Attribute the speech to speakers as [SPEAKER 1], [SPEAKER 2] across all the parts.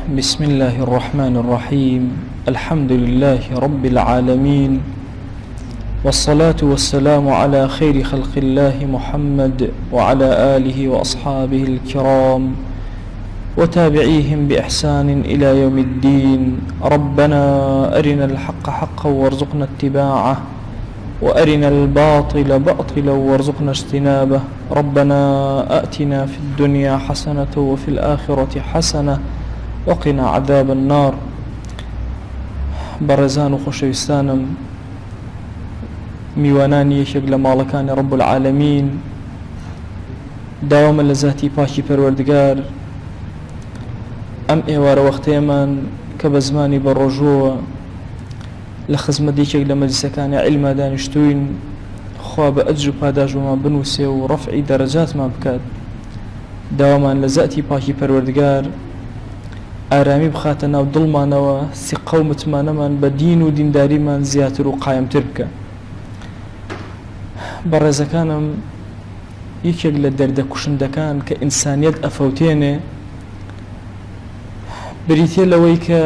[SPEAKER 1] بسم الله الرحمن الرحيم الحمد لله رب العالمين والصلاة والسلام على خير خلق الله محمد وعلى آله وأصحابه الكرام وتابعيهم بإحسان إلى يوم الدين. ربنا أرنا الحق حقا وارزقنا اتباعه وأرنا الباطل باطلا وارزقنا اجتنابه. ربنا آتنا في الدنيا حسنة وفي الآخرة حسنة وقنا عذاب النار. بەڕێزان و خۆشەویستانم، میوانانی یەکێک لە ماڵەکانی رب العالمین، داوامە لە زاتی پاکی پەروەردگار ئەم ئێوارە وەختەیەمان کە بە زمانی بەڕۆژووە لە خزمەت یەکێک لە مەجلیسەکانی عیلما دانیشتووین، خوا بە ئەجر و پاداشمان بنووسێ و ڕەفعی دەرەجاتمان بکات. داوامان لە زاتی پاکی پەروەردگار ئارامی بخاتە ناو دڵمانەوە، سیقە و متمانەمان بە دین و دینداریمان زیاتر و قایمتر بکە. بەڕێزەکانم، یەکێک لە دەردە کوشندەکان کە ئینسانیەت ئەفەوتێنێ بریتێ لەوەی کە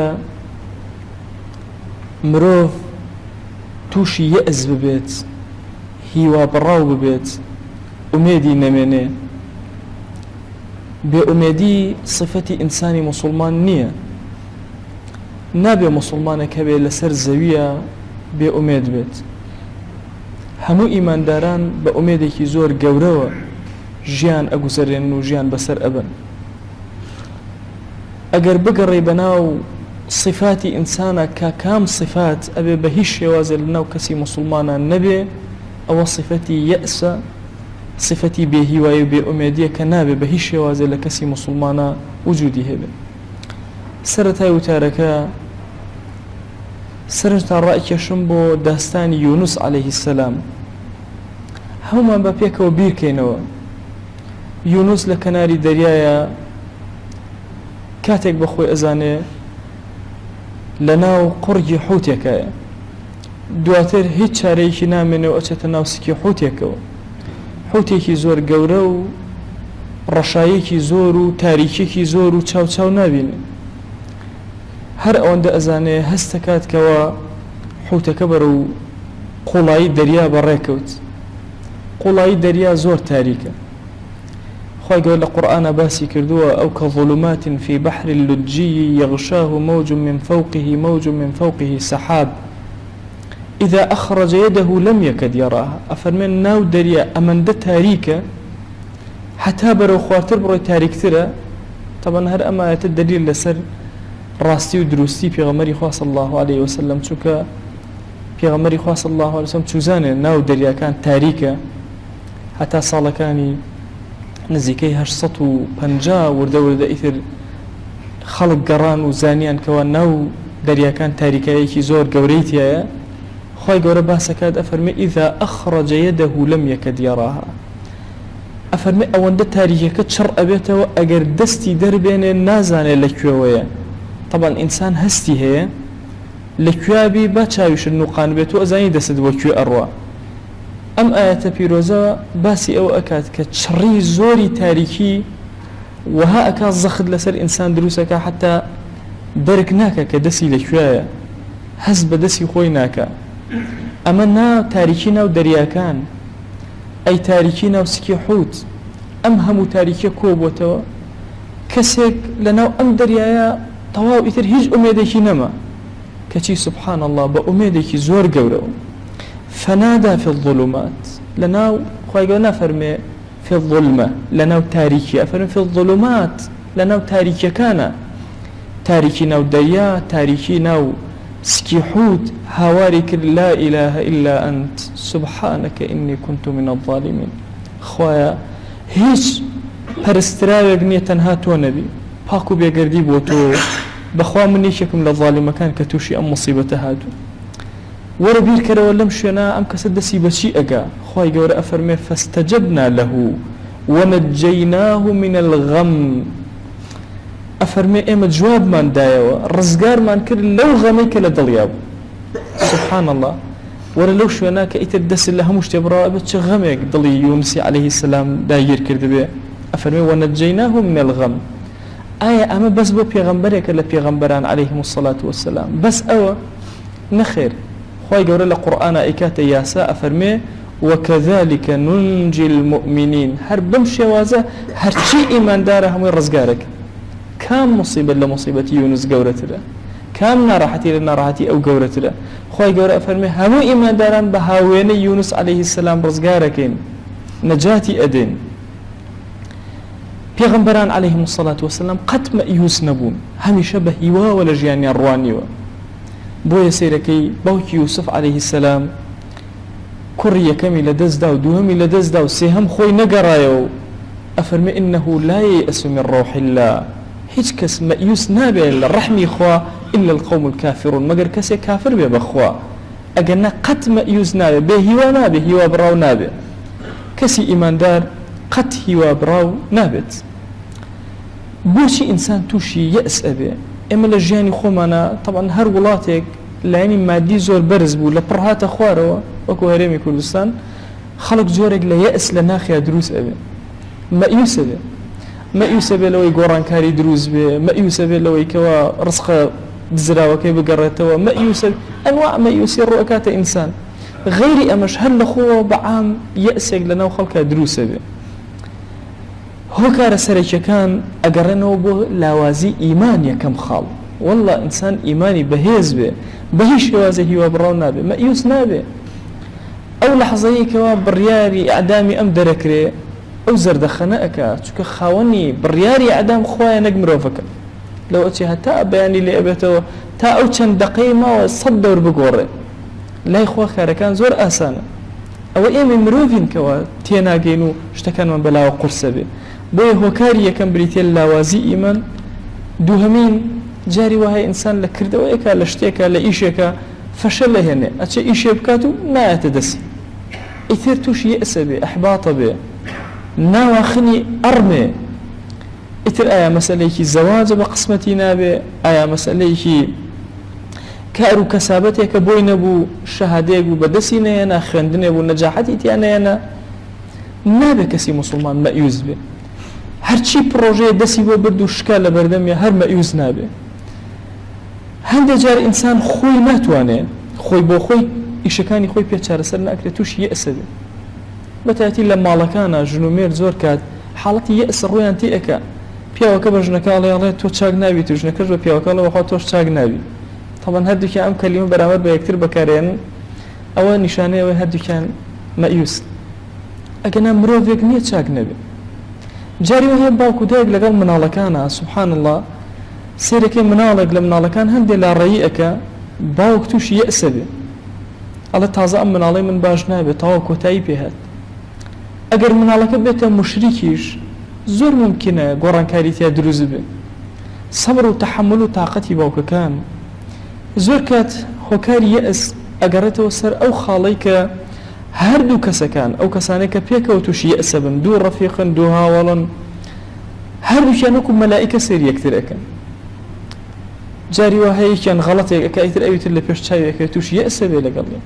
[SPEAKER 1] مرۆڤ تووشی یەئز ببێت، هیوا بڕاو ببێت، ئومێدی نەمێنێ. بێئومێدی صفەتی ئینسانی موسڵمان نییە. نابێ موسڵمانێک هەبێ لەسەر زەویە بێئومێد بێت. هەموو ئیمانداران بە ئومێدێکی زۆر گەورەوە ژیان ئەگوزەرێن و ژیان بەسەر ئەبن. ئەگەر بگەڕێ بەناو صفاتی ئینسانە کە کام صفات ئەبێ بە هیچ شێوازێ لەناو کەسی موسڵمانان نەبێ، ئەوە صفەتی یەئسە، صفەتی بێهیوایی و بێئومێدیە کە نابێ بە هیچ شێوازێ لە کەسی موسڵمانە وجودی هەبێ. سەرەتای وتارەکە سەرنجتا ڕائکێشم بۆ داستانی یونوس عەلەیهی السەلام. هەمومان بە پێکەوە بیرکەینەوە. یونوس لە کەناری دەریایە، کاتێک بەخۆی ئەزانێ لە ناو قوڕگی حوتێکایە، دواتر هیچ چارەیەکی نامێنێ و ئەچێتە ناو سکی حوتێکەوە. حوتێکی زۆر گەورە و ڕەشایەکی زۆر و تاریکێکی زۆر و چاو نابینێ. هەر ئەوەندە ئەزانێ هەست دەکات کەوە حوتەکە بەرەو قوڵایی دەریا بەڕێکەوت. قوڵایی دەریا زۆر تاریکە. خوای گەورە لە قورئانە باسی کردووە ئەو کە ظuluمات في بحر اللجي يغشاه موج من فوقه موج من فوقه سحاب إذا أخرج يده لم يكد يراها. أفرمين ناو دريا أمندە تاریکە، حتا بەرەو خوارتر بڕۆی تاریکترە. طبعا هەر ئەمایەتە دلیل لەسەر ڕاستی و دروستی پێغەمبەری خوا صلی الله عليه وسلم، چونکە پێغەمبەری خوا صلی الله عليه وسلم چوزانێ ناو دەریاکان تاریکە، هەتا ساڵەکانی نزیکەی 850 وردە ئیتر خەڵک گەڕان و زانیان کەوە ناو دەریاکان تاریکایەکی زۆر گەورەی تایە. خوای گەورە باسەکات ئەفەرمێ ئیذا ئەخرەجە یەدەه لەم یەکەد یەراها. ئەفەرمێ ئەوەندە تاریکەکە چڕ ئەبێتەوە ئەگەر دەستی دەربێنێ نازانێ لەکوێوەیە. طبعا ئینسان هەستی هەیە لەکوێبی با چاویشت نوقان بێت و ئەزانی دەست وەکوێ ئەڕوا. ئەم ئاەتە پیرۆزە باسی ئەوە ئەکات کە چڕی زۆری تاریکی وها ئەکات زەخت لەسەر ئینسان دروستەکە، حتا دەرک ناکە کە دەستی لەکوێیە، هەست بە دەستی خۆی ناکە. ئەمە ناو تاریکی ناو دەریاکان، ئەی تاریکی ناو سکی حوت. ئەم هەموو تاریکیە کۆبووتەوە، کەسێک لە ناو ئەم دەریایە تەواو ئیتر هیچ ئومێدێکی نەما، کەچی سبحان الله بە ئومێدێکی زۆر گەورەوە. فنادا في الظلمات، لەناو خوای گەورە نافەرمێ في الظلمة لەناو تاریکی، ئەفەرمێ في الظلمات لەناو تاریکیەکانە. تاریکی ناو دەریا، تاریکی ناو سکی حوت، هاواری کرد لا إله إلا أنت سبحانك إني كنت من الظالمين. خوایە هیچ پەرستراوێک نییە تەنها تۆ نەبی، پاک و بێگەردی بۆ تۆ. بەخوا من یەکێکم لە ظالمەکان کە تووشی ئەم مصیبەتە هاتوو. وەرە بیرکەرەوە لەم شوێنە ئەم کەسە دەستی بەچی ئەگا. خوای گەورە ئەفەرمێ فاستجبنا له ونجيناه من الغم. ئەفەرمێ ئێمە جوابمان دایەوە، ڕزگارمان کرد لەو غەمەی کە لە دڵیا بوو. سبحان الله. وەرە لەو شوێنە کە ئیتر دەست لە هەموو شتێ بڕاوە بێت چه غەمێک دڵی یونسی عەلەیهی السەلام داگیر کرد بێ. ئەفەرمێ ونجيناه من الغم. ئایا ئەمە بەس بۆ پێغەمبەرێکە لە پێغەمبەران عەلەیهیمو السەڵات وەسەلام بەس ئەوە نەخێر خوای گەورە لە قورئانە ئەیکاتە یاسا ئەفەرمێ وكذلك ننجي المؤمنين هر بم شوازه هر چی ایماندار هموی رزگارک کام مصیبت لمصیبت یونس گورتره کام ناراحتی لناراحتی او گورتره خوای گور افرمه همو ایمانداران به هاوینه یونس علیه السلام رزگارکین نجاتی ادین پیغمبران علیهم الصلاة والسلام قد مأیوس نبون همیشه به هیوا ولا جیانی روانیو بوی سیرکی باوک یوسف علیه السلام كري يكمل لدزدا ودوهمي لدزدا وسيهم خوي نقرايو أفرمي إنه لا يأس من روح الله هيج كس مأيوس نابع إلا رحمي خوا إلا القوم الكافرون مقر كسي كافر بي بخوا أقلنا قد مأيوس نابع به هوا نابع هوا براو نابع كسي إيمان دار قد هوا براو نابت بوشي إنسان توشي يأس أبي إما لجياني خومانا طبعا هر ولاتك لاني مادي زور برز بو لبرهات اخوارو وكو هرمي كردستان خلق زورك لا يأس لناخي دروس ابي مأيوس ابي لو يقوران كاري دروس بي مأيوس ابي لو يكوا رزق دزرا وكي بقرتوا مأيوس انواع مأيوس الرؤكات انسان غيري امش هل اخوه بعام يأسك لنا وخلق دروس ابي هو كار سريك كان اقرنه بو لاوازي ايمان يا كم خال والله انسان ايماني بهيز به بهيش وازه هو براو نابه مأيوس نابه او لحظه كوا برياري اعدامي ام دركري او زرد خناك تشك خاوني برياري اعدام خوايا نقمروفك لو اتي هتا بياني لي ابيتو تا او كان دقيمه وصدر بقوره لا يخوا كان زور اسانه او ايمي مروفين كوا تيناغينو اشتكن من بلا وقرسبه بو هو كاري كان بريتيل لاوازي ايمان دوهمين جاري وهي إنسان لكرده وإيكا لشتيكا لإيشيكا فشل هنا أتشي إيشي بكاتو ما يتدسي إثير توش يأس بي أحباط بي ناواخني أرمي إثير آية مسأليكي زواج بقسمتي نابي آية مسأليكي كارو كسابتك بوين بو شهاديك بدسي نينا خندني بو نجاحتي تيانا نابي كسي مسلمان مأيوز بي هرچی پروژه دستی بو بردو شکال بردم یا هر مأیوز نابه هنده جار انسان خوی ناتوانه خوی بو خوی ایشکانی خوی پیچاره سر ناکره توش یأس ده بتاعتی لمالکانا جنومیر زور کات حالتی یأس رویان تی اکا پیاوکا بجنکا الله الله تو چاق نابی تو جنکاش با پیاوکا الله وخواه توش چاق نابی طبعا هر دو که ام کلمه برامر با یکتر بکارین اول نشانه و هر دو کان مأیوس اگنا مروفیک نیه چاق نابی جاري وهي باوكو دايق لقل منالكانا سبحان الله سيرك منالك لمنالكان هندي لا رأيئك باوك توش يأسبي الله تازا منالي من باش نابي تاوكو تايبي هات اگر منالك بيتا مشركيش زور ممكنة قران كاريتيا دروز بي صبر وتحمل وطاقتي باوكو كان زور كات هوكار يأس اگرته وسر او خاليك هر دو كسكان او كسانك بيك وتوش يأسبن دو رفيقا دو هاولا هر دو كانوكم ملائكة سير يكتر اكن جاري وهي كان غلط كايتر ايوت اللي بيش تشاي توش يأسب لقلي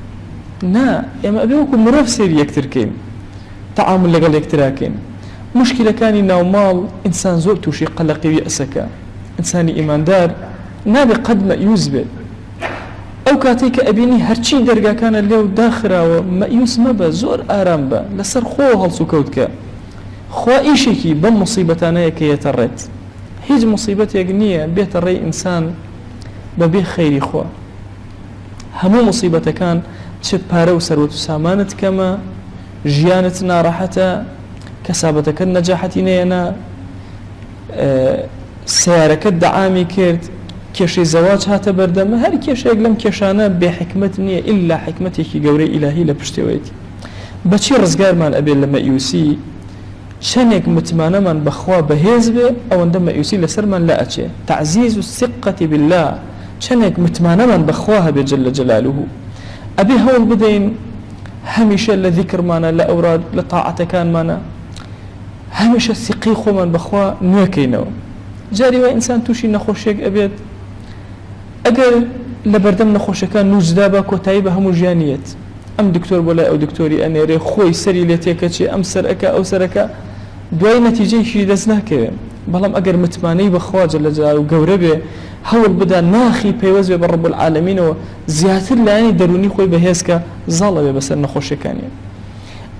[SPEAKER 1] نا اما ابيكم مروف سير يكتر كين تعامل لقل يكتراكين مشكلة كان نومال انسان زوج توشي قلقي ويأسك انساني ايمان دار نابي قد مأيوز به او كاتيك ابيني هرچی درگا كان اللي داخرا ومأيوس مبا زور آرام با لسر خو هلسو كودك خو ايشيكي بم مصيبتانا يكي يتريت هيج مصيبت يقنية بيت الري انسان ببي خيري خو همو مصيبتا كان تشب بارو سروت سامانت كما جيانتنا راحتا كسابتك النجاحتي نينا سيارك الدعامي كيرت كيشي زواج هاتا بردم هر كيشي اقلم كيشانا بحكمت نية إلا حكمتك قوري إلهي لبشتويتي بچي رزقار من أبي لما يوسي شانك متمانا من بخوا بهيز بي أو عندما يوسي لسر من لا أتشي تعزيز الثقة بالله شانك متمانا من بخواها بجل جلاله أبي هول بدين هميشه لذكر مانا لأوراد لطاعة كان مانا هميشه الثقيخو من بخوا نوكينو جاري وإنسان توشي نخوشيك أبيت اگر لبردم نخوشکان نوجدابا كوتايبا همو جانيت ام دكتور ولا او دكتوري انيري خوي سري لتيكا ام سركا او سركا دوای نتیجه شي دزناکه بەڵام ئەگەر متمانەی بەخوا جەل جەلاله و گەورە بێ هەوڵ بدا ناخی پەیوەست بێ بە ڕەب العالەمینەوە زیاتر لایەنی دەرونی خۆی بەهێزکە زاڵ ئەبێ بەسەر نەخۆشیەکانی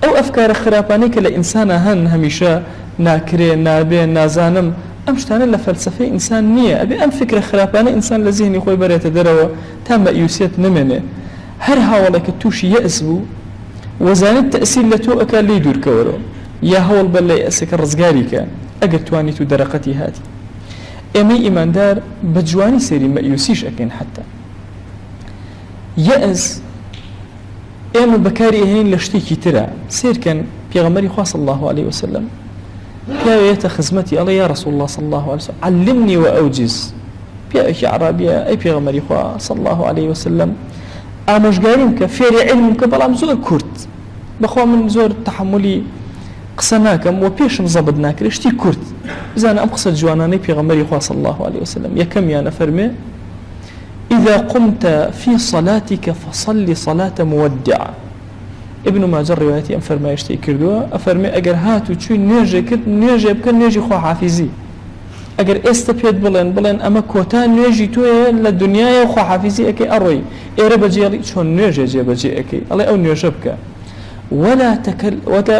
[SPEAKER 1] ئەو ئەفکارە خراپانەی کە لە ئینسانە هەن هەمیشە ناکرێ نابێ نازانم ئەم شتانە لە فەلسفەی ئینسان نییە ئەبێ ئەم فکرە خراپانە ئینسان لە زیهنی خۆی بەرێتە دەرەوە تا مەئیوسیەت نمێنێ هەر هاوڵێکە تووشی یەئس بوو وەزانێت تەئسیر لە تۆ ئەکا لێی دوورکەوەرەوە یا هەوڵ بە لە یەئسەکە ڕزگاری کە ئەگەر توانیت و دەرەقەتی هاتی ئێمەی ئیماندار بە جوانی سەیری مەئیوسیش ئەکەین حتا یەئس ئێمە بەکاری ئەهێنین لە شتێکی ترە سیرکەن پێغەمبەری خوا صلی الله عليه وسلم پیاوێتە خزمەتی ئەڵێ یا رسول الله صلی الله عليه وسلم علمني وأوجز پیاوێکی عەرابیە ئەی پێغەمبەری خوا صلی الله عليه وسلم ئامۆژگاریم کە فێری علمم کە بەڵام زۆر کورت بەخوا من زۆر تەحملی قسە ناکەم و پێشم زەبط ناکرێ شتی کورت بزانە ئەم قسە جوانانەی پێغەمبەری خوا صلی الله عليه وسلم یەکەمیان ئەفەرمێ إذا قمت في صلاتك فصل صلاة مودع ابن ماجه روايتي أم فرمايشتي كردوها أفرمي أجر هاتو تشوي نيجي كد نيجي بكن نيجي خو حافظي أجر استبيد بلين أما كوتان نيجي توي للدنيا خو حافظي أكي أروي إيرا بجي شون نيجي بجي أكي الله أو نيجبك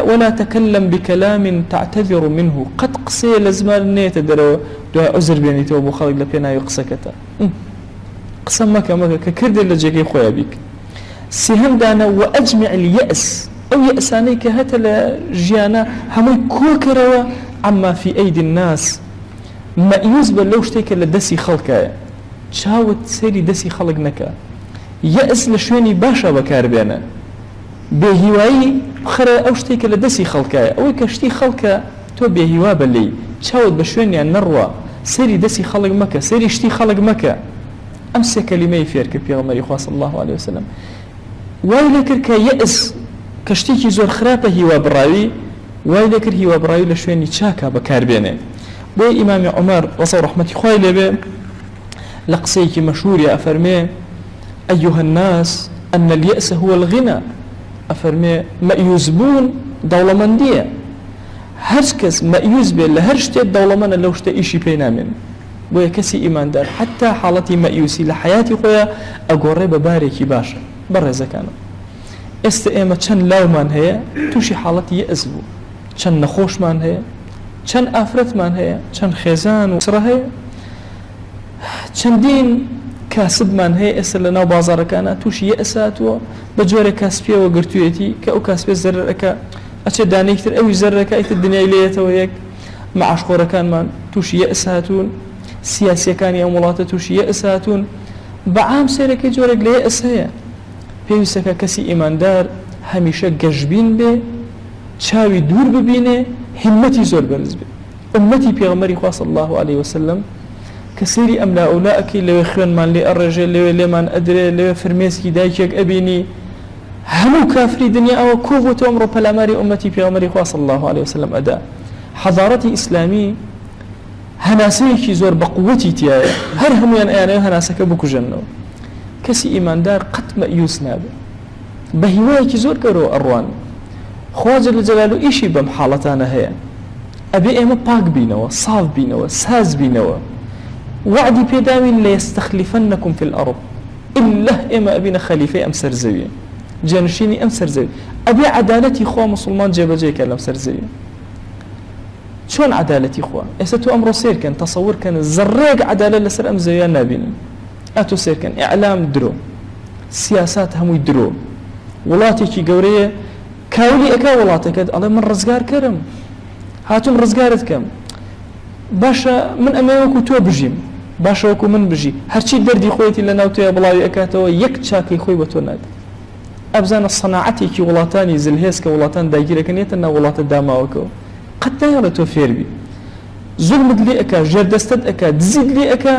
[SPEAKER 1] ولا تكلم بكلام تعتذر منه قد قصي لزمان نيت درو دعاء عذر بيني تو بو خلق لبينا يقسكتا قسم مكا ككرد اللي جاكي خويا بيك سهم دانا وأجمع اليأس أو يأساني كهتا لجيانا همي كوكروا عما في أيدي الناس ما يوزب لو شتيك لدسي خلقا شاوت سيري دسي خلق نكا يأس لشويني باشا بكار بينا بهواي خرا أو شتيك لدسي خلقا أو كشتي خلقا تو بهوا بلي شاوت بشويني النروى سيري دسي خلق مكا سيري شتي خلق مكا أمس كلمة فيرك بيغمري خوا صلى الله عليه وسلم ويلكر كيأس كشتيكي زور خرابة هوا براوي ويلكر هوا براوي لشويني تشاكا بكاربيني بو إمام عمر رضي رحمة خوي لبي لقصيكي مشهور يا أفرمي أيها الناس أن اليأس هو الغنى أفرمي مأيوز بون دولة مندية هركس مأيوز بي لهرشتي الدولة من لو شتي إيشي بينا من بۆیە کەسی ئیماندار حتا حاڵەتی مەئیوسی لە حیاتی خۆیان ئەگۆڕێ بە بارێکی باشە بەڕێزەکانم ئێستا ئێمە چەند لاومان هەیە تووشی حاڵەتی یەئس بوو چەند نەخۆشمان هەیە چەند ئافرەتمان هەیە چەند خێزان و سرە هەیە چەندین کاسبمان هەیە ئێستا لە ناو بازاڕەکانە تووشی یەئس هاتووە بە جۆرە کاسپیەوە گرتوویەتی کە ئەو کاسپێ زەرەکە ئەچێ دانەیەکتر ئەوی زەرەکە ئیتر دنیای لێتەوە یەک مەعاشخۆرەکانمان تووشی یەئس هاتوون سیاسیەکانی ئەم وڵاتە تووشی یەئس هاتوون بەعام سێرەکەی جۆرێک لە یەئس هەیە پێویستەکە کەسی ئیماندار هەمیشە گەشبین بێ چاوی دوور ببینێ هیمەتی زۆر بەرز بێ ئومەتی پێغەمبەری خوا صلی الله عليه وسلم کە سەیری ئەم لاولاکەی لەوێ خوێنمان لێ ئەڕێژێ لەوێ لێمان ئەدرێ لەوێ فرمێسکی دایکێک ئەبینی هەموو کافری دنیا ئەوە کۆبووەتەوە ئەمڕۆ پەلاماری ئومەتی پێغەمبەری خوا صلی الله عليه وسلم ئەدا حەضارەتی ئیسلامی هەناسەیەکی زۆر بە قووەتی تایە هەر هەمویان ئەیانەوە هەناسەکە بکوژێنەوە کەسی ئیماندار قەت مەئیوس نابێت بە هیوایەکی زۆر گەورەوە ئەڕوان خوا جەل جەلالوه ئیشی بەم حاڵەتانە هەیە ئەبێ ئێمە پاک بینەوە ساف بینەوە ساز بینەوە وعدی پێداوین لەیەستەخلیفەنەکم فی الأرض ئیلا ئێمە ئەبینە خەلیفەی ئەم سەرزەویە جێنشینی ئەم سەرزەوی ئەبێ عەدالەتی خوا مسلمان جێبەجێکە لەم سەرزەویە چۆن عەدالەتی خوا ئێستا تۆ ئەمڕۆ سیرکەن تەسەورکەن زەڕێک عەدالەت لەسەر ئەم زەویە نابینن ئەتۆ سیرکەن ئیعلام درۆ سیاسات هەمووی درۆ وڵاتێکی گەورەیە کاولی ئەکا وڵاتەکەت ئەڵێ من ڕزگارکەرم هاتووم ڕزگارت کەم باشە من ئەمێ وەکو تۆ بژیم باشە وەکو من بژی هەرچی دەردی خۆیەتی لە ناو تۆیە بڵاوی ئەکاتەوە یەک چاکەی خۆی بە تۆ نادێت ئەبزانە سەناعەتێکی وڵاتانی زلهێز کە وڵاتان داگیرەکەن یێتە ناو وڵاتە داماوەکەوە قەت نایەڵێت تۆ فێربی زوڵمت لێ ئەکا ژێردەستت ئەکا دزیت لێ ئەکا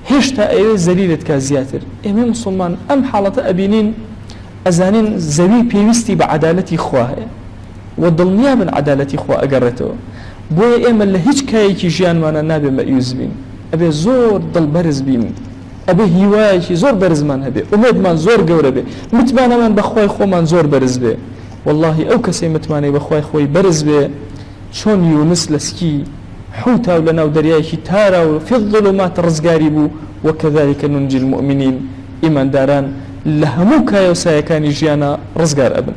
[SPEAKER 1] هێشتا ئەوێ زەلیلت کا زیاتر ئێمە موسڵمان ئەم حاڵەتە ئەبینین ئەزانین زەوی پێویستی بە عەدالەتی خوا هەیە و دڵنیابن عەدالەتی خوا ئەگەڕێتەوە بۆیە ئێمە لە هیچ کایەکی ژیانمانە نابێ مەئیوز بین ئەبێ زۆر دڵبەرز بین ئەبێ هیوایەکی زۆر بەرزمان هەبێ ئومێدمان زۆر گەورە بێ متمانەمان بەخوای خۆمان زۆر بەرز بێ والله ئەو کەسەی متمانەی بەخوای خۆی بەرز بێ چۆن یونس لە سکی حوتا لنا ودريايك تارا وفي الظلمات رزقاري بو وكذلك ننجي المؤمنين إيمان داران لهموك يوسايا كان جيانا رزقار أبن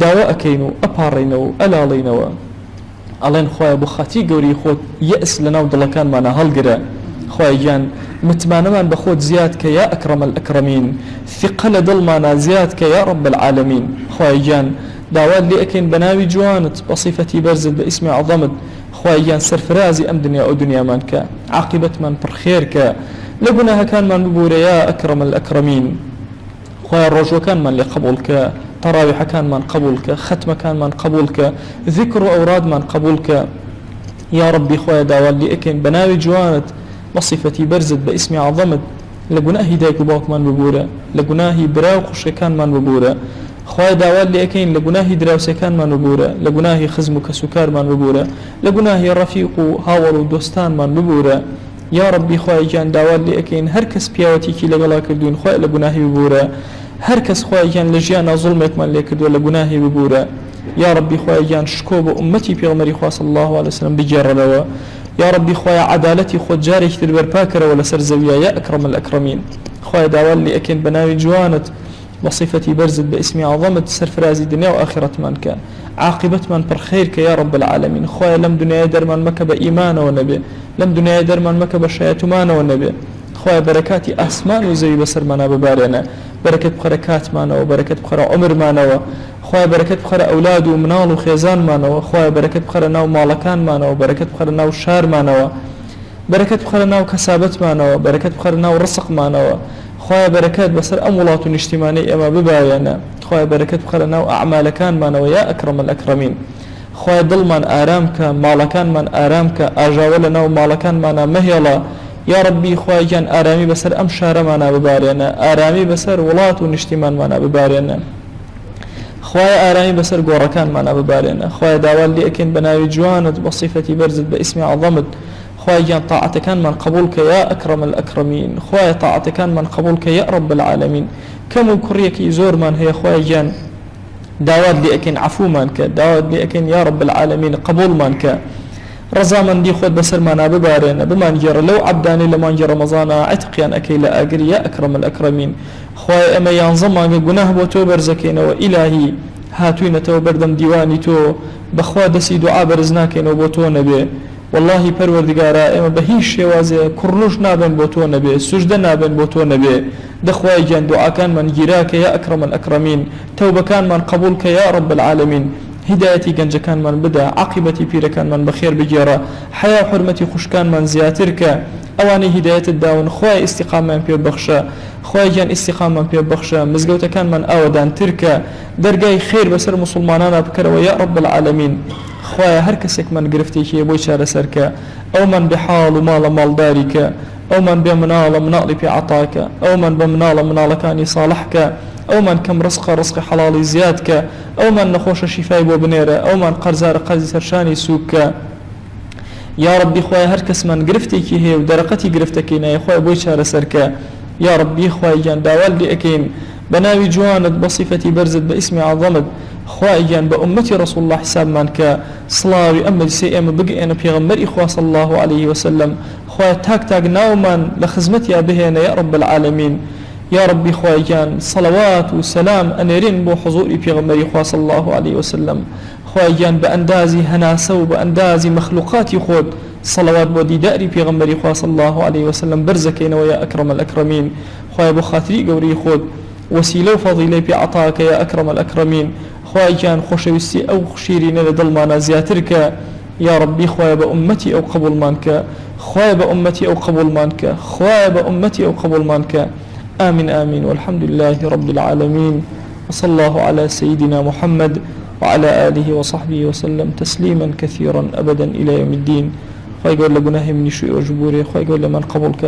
[SPEAKER 1] داواء كينو أبارينو ألالينو ألين خوايا بخاتي قوري خود يأس لنا ودلكان معنا هالقرا خوايا جان متمانا من بخود زيادك يا أكرم الأكرمين ثقل ضلمانا زيادك يا رب العالمين خوايا جان داوات لي أكين بناوي جوانت بصفتي برزد باسم عظمت خوايا جان سرفرازي أم دنيا أو دنيا مانك عاقبة من برخيرك لقناها كان من ببورة يا أكرم الأكرمين خوايا الرجوع كان من لقبولك تراويح كان من قبولك ختم كان من قبولك ذكر أوراد من قبولك يا ربي خوايا داوات لي أكين بناوي جوانت بصفتي برزد باسم عظمت لقناهي دايك باوك من ببورة لقناهي براو خشي كان من ببورة خواهي داوات لي أكين لقناهي دراوسي كان من ببورة لقناهي خزمك سكار من ببورة لقناهي رفيق هاور ودوستان من ببورة يا ربي خواهي جان داوات لي أكين هركس بياوتي كي لقلا كردون خواهي لقناهي ببورة هركس خواهي جان لجيانا ظلمك من لي كردون لقناهي ببورة يا ربي خواهي جان شكوب أمتي بيغمري خواه صلى الله عليه وسلم بجار لوا يا ربي خوايا عدالتي خود جاري تدبر باكر ولا سرزويا يا أكرم الأكرمين خوايا داوال لي أكين بناوي جوانت وصفتي برزت باسم عظمت سرفرازي دنيا وآخرة من كان عاقبة من برخيرك يا رب العالمين خوايا لم دنيا درمان مكب إيمان ونبي لم دنيا درمان مكب شياتمان ونبي خوايا بركاتي أسمان وزي بسر منا ببارنا بركة بركات مانا وبركة بخرا عمر مانا خوايا بركة بخرا أولاد ومنال وخيزان مانا خوايا بركة بخرا ناو مالكان مانا وبركة بخرا ناو شار مانا بركة بخرا ناو كسابت مانا وبركة بخرا ناو رزق مانا خوايا بركات بسر أمولات اجتماعي أما بباينا خوايا بركة بخرا ناو أعمالكان مانا ويا أكرم الأكرمين خوايا ضلمان آرامك مالكان من آرامك أجاول ناو مالكان مانا مهيلا يا ربي خوايا جان آرامي بسر أم شار مانا ببارينا آرامي بسر ولات واجتماع مانا ببارينا خوايا آرامي بسر قوركان مانا ببارينا خوايا داوال لي أكين بناوي جوانت بصفتي برزت باسم عظمت خوايا جان طاعتك من قبولك يا أكرم الأكرمين خوايا طاعتك من قبولك يا رب العالمين كم كريك يزور من هي خوايا جان داوال لي أكين عفو منك داوال لي أكين يا رب العالمين قبول منك رضا من دي خود بسر مانا ببارينا بمان جرى لو عبداني لمن جرى رمضان عتقيان أكيل أجر يا أكرم الأكرمين خوايا أما ينظم جناه بوتو برزكين وإلهي هاتوين تو بردم ديواني تو بخوا دسي دعاء برزناكين وبوتو نبي والله پروردگارا اما بهیش شوازه کرنوش نابن بوتو نبي سجده نابن بوتو نبي دخواي جان دعاء كان من جراك يا أكرم الأكرمين توبة كان من قبولك يا رب العالمين هدايتي جنج كان من بدا عاقبتي بير كان من بخير بجيرة حياة حرمتي خوش كان من زياترك اواني هداية الداون خواي استقامة بير بخشا خواي جان استقامة بير بخشا مزقوت كان من اودان تركا درجاي خير بسر مسلمانانا بكر ويا رب العالمين خوايا هركسك من قرفتي كي بوي شار سركا او من بحال ومال مالدارك او من بمنال منال في عطاك او من بمنال منالكاني صالحك او من كم رزق حلال زيادك او من نخوش شفاي بوبنيره او من قرزار قرزي سرشاني سوك يا ربي خوايا هركس من قرفتي كي هي ودرقتي قرفتك يا خوايا بوي شار سركا يا ربي خوايا جان داوال لي اكين بناوي جواند بصفتي برزد باسم عظمت خوايا جان بأمتي رسول الله حساب منك صلاوي أمد سيئم بقي أنا بيغمر إخوة صلى الله عليه وسلم خوايا تاك ناومان لخزمتي بهنا يا رب العالمين يا ربي خوايا جان صلوات وسلام أنيرين بو حضوري بيغمر إخوة صلى الله عليه وسلم خوايا جان بأندازي هناسة وبأندازي مخلوقاتي خود صلوات بودي داري بيغمر إخوة صلى الله عليه وسلم برزكين ويا أكرم الأكرمين خوايا بخاطري قوري خود وسيلة وفضيلة بعطاك يا أكرم الأكرمين خوايا جان خوشويستي أو خشيرين لدل مانا زياترك يا ربي خوايا بأمتي أو قبول مانك خوايا بأمتي أو قبول مانك خوايا بأمتي أو قبول مانك آمين آمين والحمد لله رب العالمين وصلى الله على سيدنا محمد وعلى آله وصحبه وسلم تسليما كثيرا أبدا إلى يوم الدين خوايا قول لبناه من شيء وجبوري خوايا قول لمن قبولك